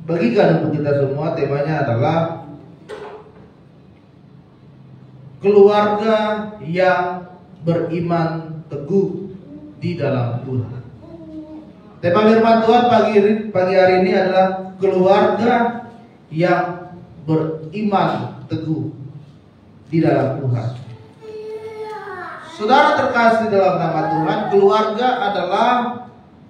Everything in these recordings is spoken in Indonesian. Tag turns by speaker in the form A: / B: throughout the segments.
A: bagikan untuk kita semua. Temanya adalah keluarga yang beriman teguh di dalam Tuhan. Tema firman Tuhan pagi hari ini adalah keluarga yang beriman teguh di dalam Tuhan. Saudara terkasih dalam nama Tuhan, keluarga adalah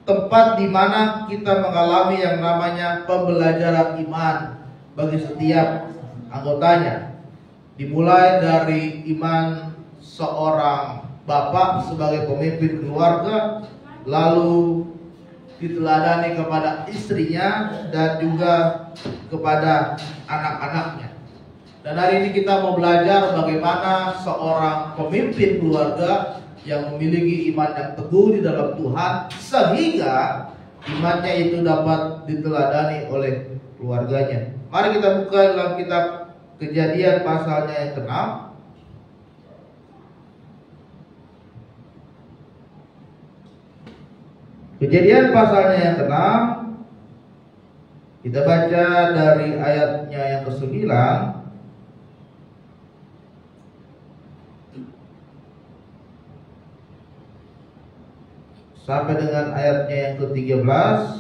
A: tempat di mana kita mengalami yang namanya pembelajaran iman bagi setiap anggotanya. Dimulai dari iman seorang bapak sebagai pemimpin keluarga, lalu diteladani kepada istrinya dan juga kepada anak-anaknya. Dan hari ini kita mau belajar bagaimana seorang pemimpin keluarga yang memiliki iman yang teguh di dalam Tuhan, sehingga imannya itu dapat diteladani oleh keluarganya. Mari kita buka dalam kitab Kejadian pasalnya yang ke-6. Kejadian pasalnya yang ke-6, kita baca dari ayatnya yang ke-9 sampai dengan ayatnya yang ke-13.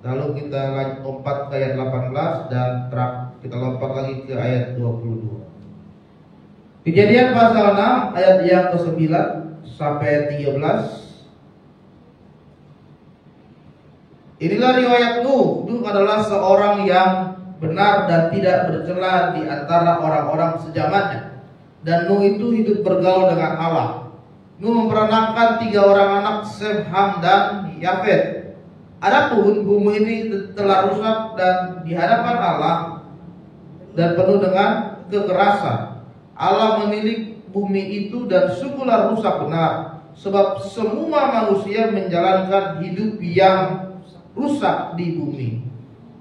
A: Lalu kita lompat ke ayat 18 dan kita lompat lagi ke ayat 22. Kejadian pasal 6 ayat yang ke-9 sampai 13. Inilah riwayat Nuh. Nuh adalah seorang yang benar dan tidak bercela di antara orang-orang sezamannya. Dan Nuh itu hidup bergaul dengan Allah. Nuh memperanakkan 3 orang anak, Sem, Ham, dan Yafet. Adapun bumi ini telah rusak dan di hadapan Allah dan penuh dengan kekerasan. Allah menilik bumi itu dan sungguhlah rusak benar, sebab semua manusia menjalankan hidup yang rusak di bumi.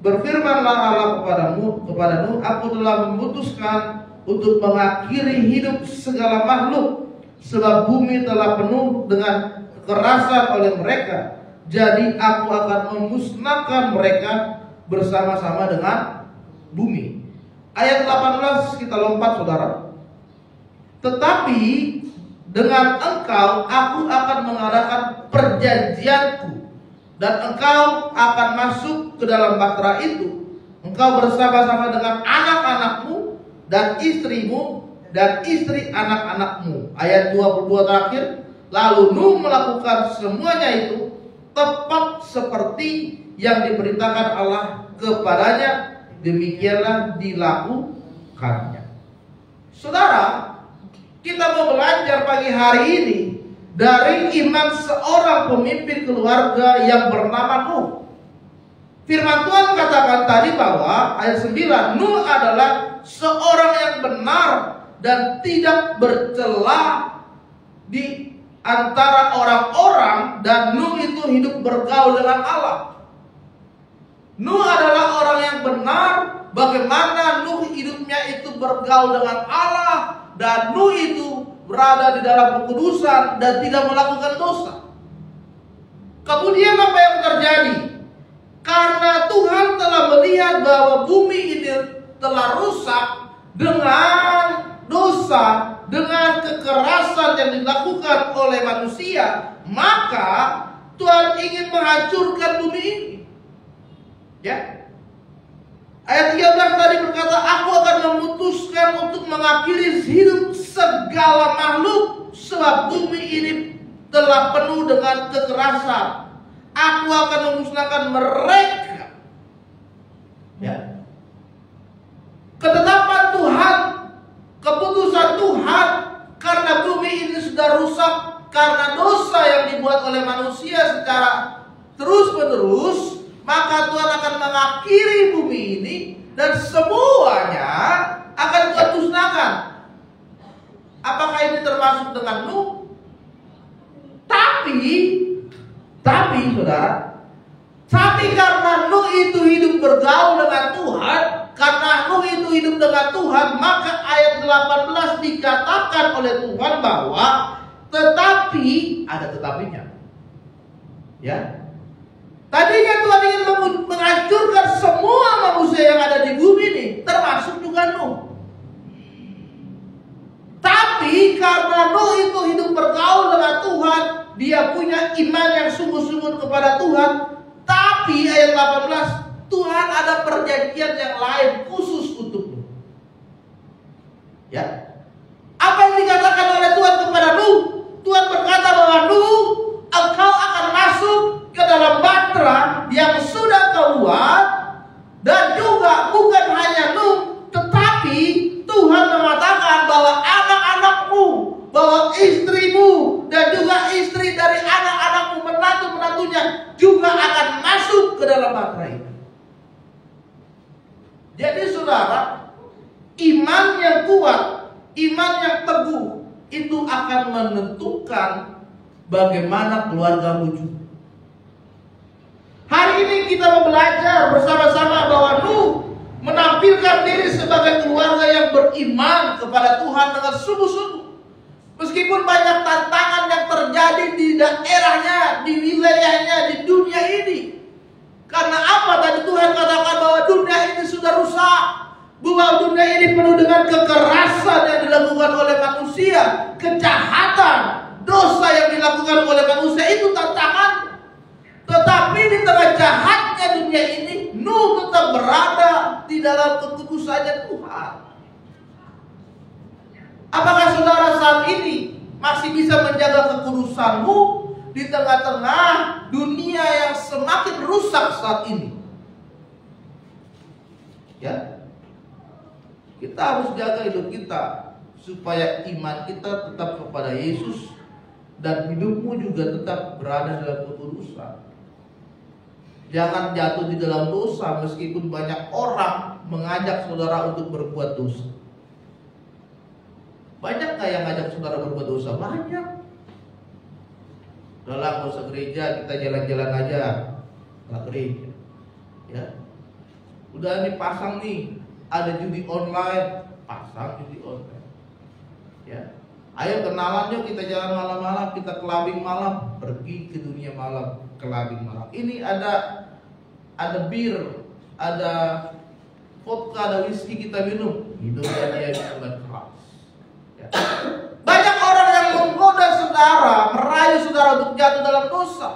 A: Berfirmanlah Allah kepada Nuh, aku telah memutuskan untuk mengakhiri hidup segala makhluk, sebab bumi telah penuh dengan kekerasan oleh mereka. Jadi aku akan memusnahkan mereka bersama-sama dengan bumi. Ayat 18 kita lompat, saudara. Tetapi dengan engkau aku akan mengadakan perjanjianku, dan engkau akan masuk ke dalam bahtera itu, engkau bersama-sama dengan anak-anakmu dan istrimu dan istri anak-anakmu. Ayat 22 terakhir. Lalu Nuh melakukan semuanya itu tepat seperti yang diperintahkan Allah kepadanya, demikianlah dilakukannya. Saudara, kita mau belajar pagi hari ini dari iman seorang pemimpin keluarga yang bernama Nuh. Firman Tuhan katakan tadi bahwa ayat 9, Nuh adalah seorang yang benar dan tidak bercela di antara orang-orang, dan Nuh itu hidup bergaul dengan Allah. Nuh adalah orang yang benar. Bagaimana Nuh hidupnya itu bergaul dengan Allah, dan Nuh itu berada di dalam kekudusan dan tidak melakukan dosa. Kemudian apa yang terjadi? Karena Tuhan telah melihat bahwa bumi ini telah rusak dengan dosa, dengan kekerasan yang dilakukan oleh manusia, maka Tuhan ingin menghancurkan bumi ini. Ya. Ayat 13 tadi berkata, aku akan memutuskan untuk mengakhiri hidup segala makhluk, sebab bumi ini telah penuh dengan kekerasan. Aku akan memusnahkan mereka. Ya. Ketetapan Tuhan, keputusan Tuhan, karena bumi ini sudah rusak karena dosa yang dibuat oleh manusia secara terus-menerus, maka Tuhan akan mengakhiri bumi ini dan semuanya akan Tuhan musnahkan. Apakah ini termasuk dengan Nuh? Tapi saudara, tapi karena Nuh itu hidup bergaul dengan Tuhan, karena Nuh itu hidup dengan Tuhan, maka ayat 18 dikatakan oleh Tuhan bahwa tetapi, ada tetapinya. Ya. Tadinya Tuhan ingin menghancurkan semua manusia yang ada di bumi ini, termasuk juga Nuh. Tapi karena Nuh itu hidup bergaul dengan Tuhan, dia punya iman yang sungguh-sungguh kepada Tuhan. Tapi ayat 18, Tuhan ada perjanjian yang lain khusus untuk Nuh. Ya. Apa yang dikatakan oleh Tuhan kepada Nuh? Tuhan berkata bahwa Nuh, engkau akan masuk ke dalam bahtera yang sudah kau buat, dan juga bukan hanya Nuh, tetapi Tuhan mengatakan bahwa anak-anakmu, bahwa istrimu, dan juga istri dari anak-anakmu, menantu-menantunya juga akan masuk ke dalam bahtera itu. Jadi saudara, iman yang kuat, iman yang teguh, itu akan menentukan bagaimana keluargamu juga. Hari ini kita mau belajar bersama-sama bahwa Nuh menampilkan diri sebagai keluarga yang beriman kepada Tuhan dengan sungguh-sungguh. Meskipun banyak tantangan yang terjadi di daerahnya, di wilayahnya, di dunia ini. Karena apa? Tadi Tuhan katakan bahwa dunia ini sudah rusak, bahwa dunia ini penuh dengan kekerasan yang dilakukan oleh manusia, kejahatan, dosa yang dilakukan oleh manusia, itu tantangan. Tetapi di tengah jahatnya dunia ini, Nuh tetap berada di dalam kekudusannya Tuhan. Apakah saudara saat ini masih bisa menjaga kekudusanmu di tengah-tengah dunia yang semakin rusak saat ini? Ya, kita harus jaga hidup kita supaya iman kita tetap kepada Yesus dan hidupmu juga tetap berada dalam kekudusan. Jangan jatuh di dalam dosa meskipun banyak orang mengajak saudara untuk berbuat dosa. Banyak gak yang ngajak saudara berbuat dosa? Banyak. Udahlah, gak usah gereja, kita jalan-jalan aja. Gak gereja. Ya. Udah nih pasang nih, ada judi online, pasang judi online. Ya. Ayo kenalan yuk, kita jalan malam-malam, kita kelabing malam, pergi ke dunia malam, kelabing malam. Ini ada bir, ada vodka, ada whisky kita minum, hidupnya dia minuman keras. Ya. Banyak orang yang menggoda saudara, merayu saudara untuk jatuh dalam dosa.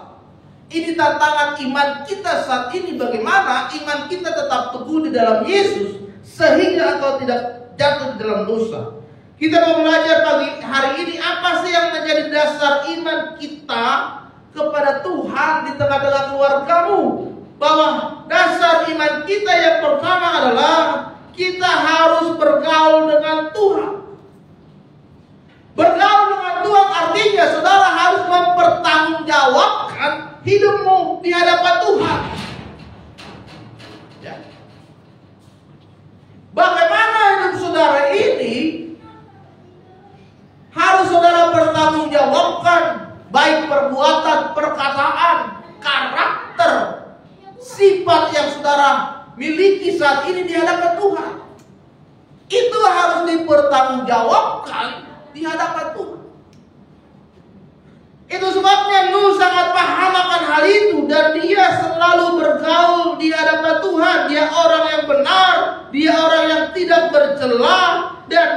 A: Ini tantangan iman kita saat ini. Bagaimana iman kita tetap teguh di dalam Yesus sehingga engkau tidak jatuh di dalam dosa. Kita mau belajar pagi hari ini apa sih yang menjadi dasar iman kita kepada Tuhan di tengah-tengah keluargamu. Bahwa dasar iman kita yang pertama adalah kita harus bergaul dengan Tuhan. Bergaul dengan Tuhan artinya saudara harus mempertanggungjawabkan hidupmu di hadapan Tuhan. Ya. Bagaimana hidup saudara ini harus saudara bertanggungjawabkan, baik perbuatan, perkataan, karakter, sifat yang saudara miliki saat ini di hadapan Tuhan. Itu harus dipertanggungjawabkan di hadapan Tuhan. Itu sebabnya Nuh sangat paham akan hal itu dan dia selalu bergaul di hadapan Tuhan. Dia orang yang benar, dia orang yang tidak bercela, dan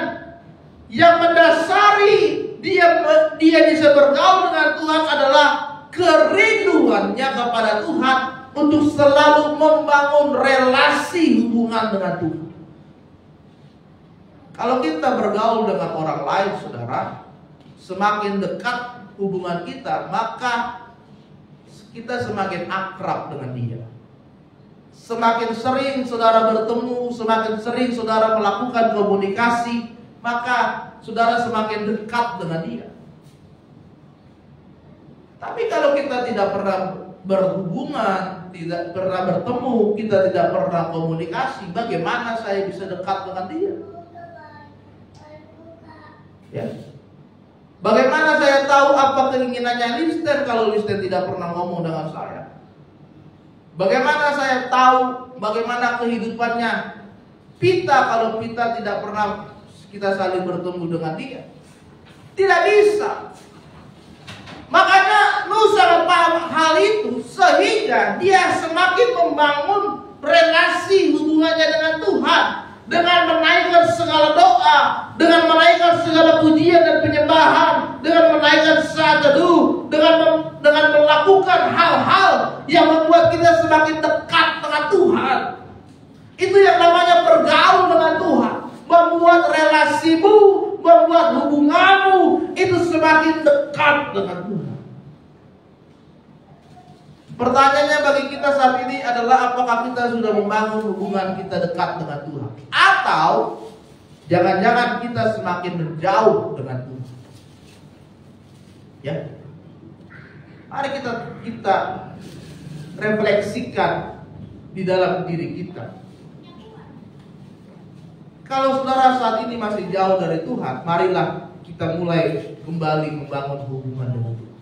A: yang mendasari dia bisa bergaul dengan Tuhan adalah kerinduannya kepada Tuhan untuk selalu membangun relasi hubungan dengan Tuhan. Kalau kita bergaul dengan orang lain, saudara, semakin dekat hubungan kita, maka kita semakin akrab dengan dia. Semakin sering saudara bertemu, semakin sering saudara melakukan komunikasi, maka saudara semakin dekat dengan dia. Tapi kalau kita tidak pernah berhubungan, tidak pernah bertemu, kita tidak pernah komunikasi, bagaimana saya bisa dekat dengan dia? Ya. Bagaimana saya tahu apa keinginannya Listen kalau Listen tidak pernah ngomong dengan saya? Bagaimana saya tahu bagaimana kehidupannya pita kalau pita tidak pernah kita saling bertemu dengan dia? Tidak bisa. Makanya Nuh sangat paham hal itu, sehingga dia semakin membangun relasi hubungannya dengan Tuhan, dengan menaikkan segala doa, dengan menaikkan segala pujian dan penyembahan, dengan menaikkan saat teduh, dengan melakukan hal-hal yang membuat kita semakin dekat dengan Tuhan. Itu yang namanya bergaul dengan Tuhan, membuat relasimu, membuat hubunganmu itu semakin dekat dengan Tuhan. Pertanyaannya bagi kita saat ini adalah, apakah kita sudah membangun hubungan kita dekat dengan Tuhan? Atau jangan-jangan kita semakin menjauh dengan Tuhan? Ya, mari kita refleksikan di dalam diri kita. Kalau saudara saat ini masih jauh dari Tuhan, marilah kita mulai kembali membangun hubungan dengan Tuhan.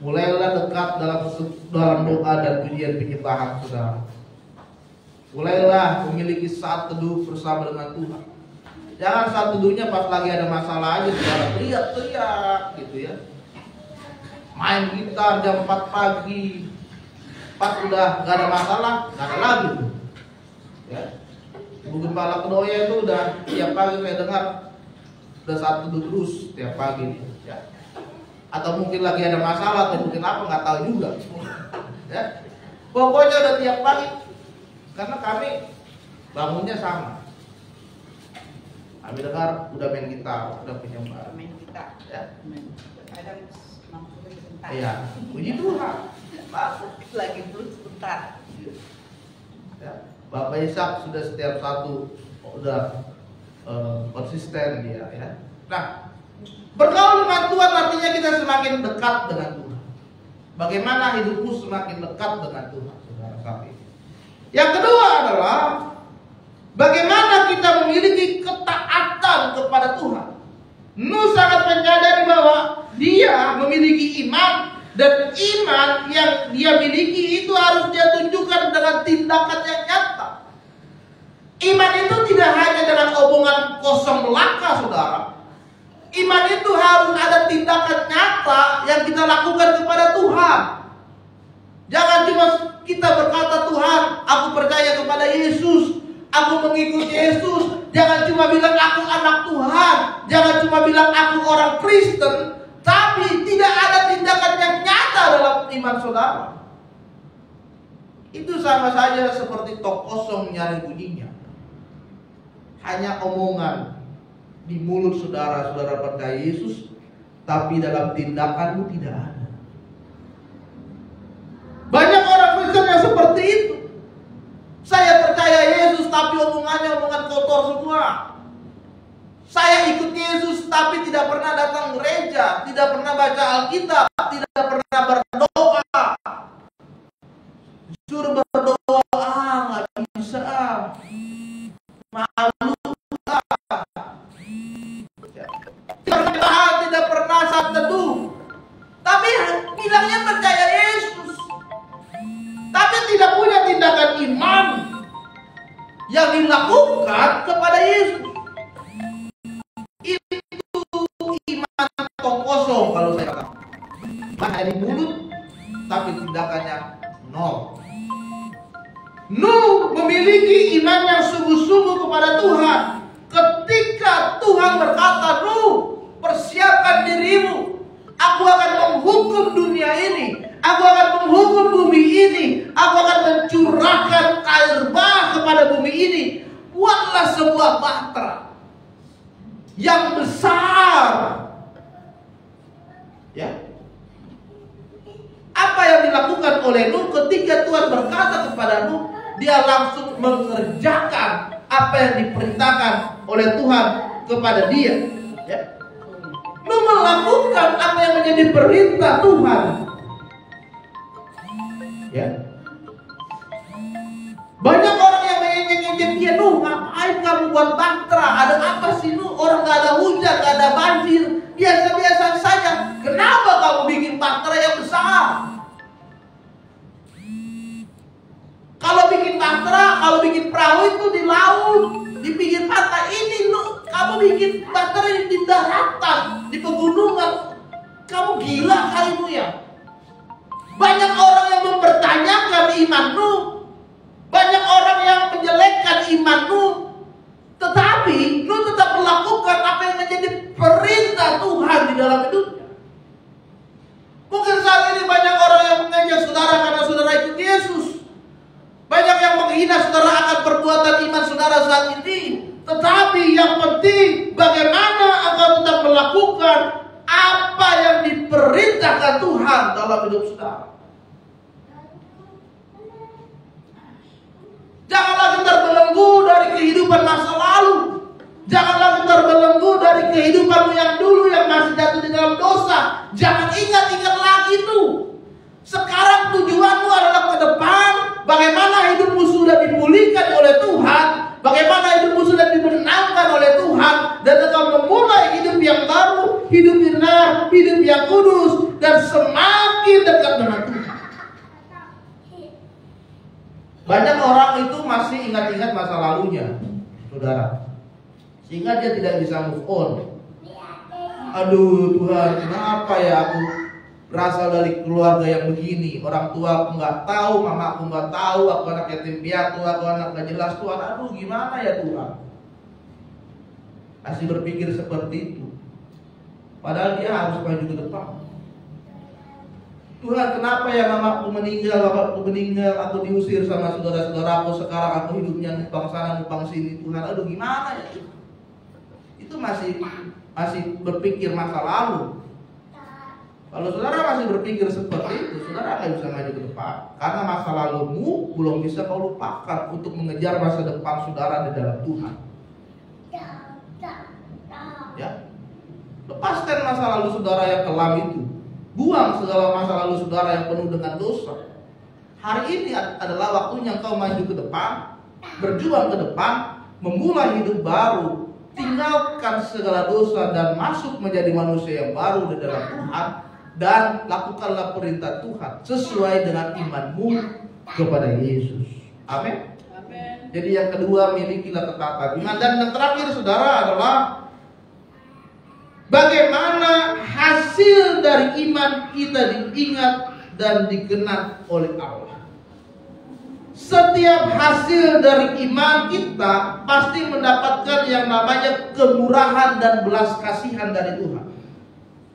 A: Mulailah dekat dalam doa dan pujian penyembahan saudara. Mulailah memiliki saat teduh bersama dengan Tuhan. Jangan saat teduhnya pas lagi ada masalah aja saudara teriak-teriak gitu ya. Main gitar jam 4 pagi. Pas udah gak ada masalah, gak ada lagi tuh. Ya. Ibu Gembala Kedoya itu udah tiap pagi saya dengar udah saat teduh terus tiap pagi ya. Atau mungkin lagi ada masalah atau mungkin apa, nggak tahu juga ya. Pokoknya udah tiap pagi, karena kami bangunnya sama. Kami dengar udah main gitar, udah penyembahan,
B: main gitar
A: ya.
B: Kadang mampu sebentar.
A: Iya, puji Tuhan.
B: Lagi dulu sebentar
A: Ya. Bapak Ishak sudah setiap satu udah konsisten dia ya. Nah, bergaul dengan Tuhan artinya kita semakin dekat dengan Tuhan. Bagaimana hidupmu semakin dekat dengan Tuhan, saudara sekalian? Yang kedua adalah bagaimana kita memiliki ketaatan kepada Tuhan. Nuh sangat menyadari bahwa dia memiliki iman, dan iman yang dia miliki itu harus dia tunjukkan dengan tindakan yang nyata. Iman itu tidak hanya dengan omongan kosong belaka, saudara. Iman itu harus ada tindakan nyata yang kita lakukan kepada Tuhan. Jangan cuma kita berkata, Tuhan, aku percaya kepada Yesus, aku mengikuti Yesus. Jangan cuma bilang aku anak Tuhan, jangan cuma bilang aku orang Kristen, tapi tidak ada tindakan yang nyata dalam iman saudara. Itu sama saja seperti tok kosong nyari bunyinya. Hanya omongan di mulut saudara percaya Yesus, tapi dalam tindakanmu tidak ada. Banyak orang Kristen yang seperti itu. Saya percaya Yesus, tapi omongannya omongan kotor semua. Saya ikut Yesus, tapi tidak pernah datang gereja, tidak pernah baca Alkitab, tidak pernah berdoa. Suruh berdoa, nggak bisa. Malu. Tidak pernah saat teduh, tapi bilangnya percaya Yesus, tapi tidak punya tindakan iman yang dilakukan kepada Yesus. Itu iman kosong kalau saya katakan. Hanya di mulut, tapi tindakannya nol. Nuh memiliki iman yang sungguh-sungguh kepada Tuhan. Ketika Tuhan berkata, Nuh, persiapkan dirimu, aku akan menghukum dunia ini, aku akan menghukum bumi ini, aku akan mencurahkan air bah kepada bumi ini. Buatlah sebuah bahtera yang besar. Ya. Apa yang dilakukan oleh Nuh ketika Tuhan berkata kepada Nuh, dia langsung mengerjakan apa yang diperintahkan oleh Tuhan kepada dia. Ya. Nuh melakukan apa yang menjadi perintah Tuhan. Ya. Banyak orang yang mengejek dia, Nuh, ngapain kamu buat bahtera? Ada apa sih Nuh? Orang gak ada hujan, gak ada banjir, biasa-biasa saja. Kenapa kamu bikin bahtera yang besar? Kalau bikin bahtera kalau bikin perahu itu di laut, di pinggir pantai. Ini kamu bikin baterai di daratan, di pegunungan. Kamu gila kalimu ya. Banyak orang yang mempertanyakan imanmu, banyak orang yang menjelekkan imanmu, tetapi lu tetap melakukan apa yang menjadi perintah Tuhan di dalam hidupnya. Mungkin saat ini banyak orang yang mengajak saudara karena saudara ikut Yesus. Banyak yang menghina saudara akan perbuatan iman saudara saat ini. Tetapi yang penting bagaimana agar tetap melakukan apa yang diperintahkan Tuhan dalam hidup saudara. Janganlah kita terbelenggu dari kehidupan masa lalu. Janganlah kita terbelenggu dari kehidupanmu yang dulu yang masih jatuh di dalam dosa. Jangan ingat-ingat lagi itu. Sekarang tujuanmu adalah ke depan. Bagaimana hidupmu sudah dipulihkan oleh Tuhan. Bagaimana hidupmu sudah dimenangkan oleh Tuhan. Dan engkau memulai hidup yang baru. Hidup benar, hidup yang kudus. Dan semakin dekat dengan Tuhan. Banyak orang itu masih ingat-ingat masa lalunya, saudara. Sehingga dia tidak bisa move on. Aduh Tuhan, kenapa ya aku berasal dari keluarga yang begini. Orang tua aku nggak tahu, mama aku nggak tahu, aku anak yatim piatu, aku anak gak jelas Tuhan. Aduh gimana ya Tuhan. Masih berpikir seperti itu. Padahal dia harus maju ke depan. Tuhan, kenapa ya mamaku meninggal, bapakku meninggal, aku diusir sama saudara-saudaraku, sekarang aku hidupnya numpang sana, numpang sini. Tuhan, aduh gimana ya Tuhan. Itu masih berpikir masa lalu. Kalau saudara masih berpikir seperti itu, saudara akan bisa maju ke depan. Karena masa lalumu belum bisa kau lupakan untuk mengejar masa depan saudara di dalam Tuhan. Ya, lepaskan masa lalu saudara yang kelam itu. Buang segala masa lalu saudara yang penuh dengan dosa. Hari ini adalah waktunya engkau maju ke depan, berjuang ke depan, memulai hidup baru. Tinggalkan segala dosa dan masuk menjadi manusia yang baru di dalam Tuhan. Dan lakukanlah perintah Tuhan sesuai dengan imanmu kepada Yesus. Amin. Jadi yang kedua, milikilah ketaatan iman. Dan yang terakhir saudara adalah bagaimana hasil dari iman kita diingat dan dikenang oleh Allah. Setiap hasil dari iman kita pasti mendapatkan yang namanya kemurahan dan belas kasihan dari Tuhan.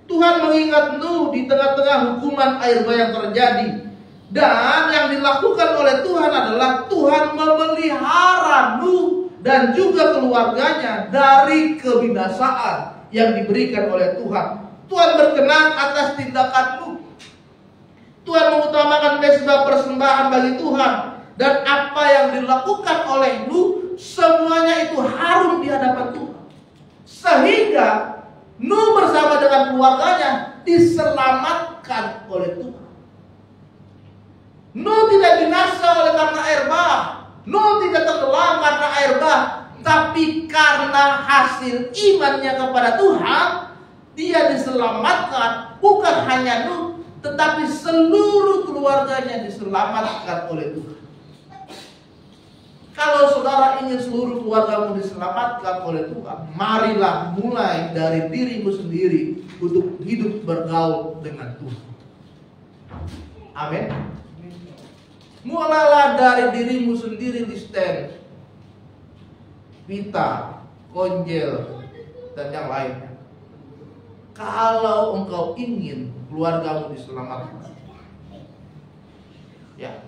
A: Tuhan mengingat Nuh di tengah-tengah hukuman air bah yang terjadi. Dan yang dilakukan oleh Tuhan adalah Tuhan memelihara Nuh dan juga keluarganya dari kebinasaan yang diberikan oleh Tuhan. Tuhan berkenan atas tindakanmu. Tuhan mengutamakan mezbah persembahan bagi Tuhan. Dan apa yang dilakukan olehmu, semuanya itu harum di hadapan Tuhan. Sehingga Nuh bersama dengan keluarganya diselamatkan oleh Tuhan. Nuh tidak binasa oleh karena air bah. Nuh tidak tenggelam karena air bah. Tapi karena hasil imannya kepada Tuhan, dia diselamatkan. Bukan hanya Nuh, tetapi seluruh keluarganya diselamatkan oleh Tuhan. Kalau saudara ingin seluruh keluargamu diselamatkan oleh Tuhan, marilah mulai dari dirimu sendiri untuk hidup bergaul dengan Tuhan. Amin. Mulailah dari dirimu sendiri di stand, pita, konjel, dan yang lainnya. Kalau engkau ingin keluargamu diselamatkan, ya.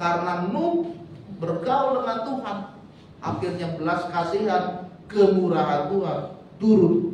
A: Karena Nuh bergaul dengan Tuhan, akhirnya belas kasihan, kemurahan Tuhan turun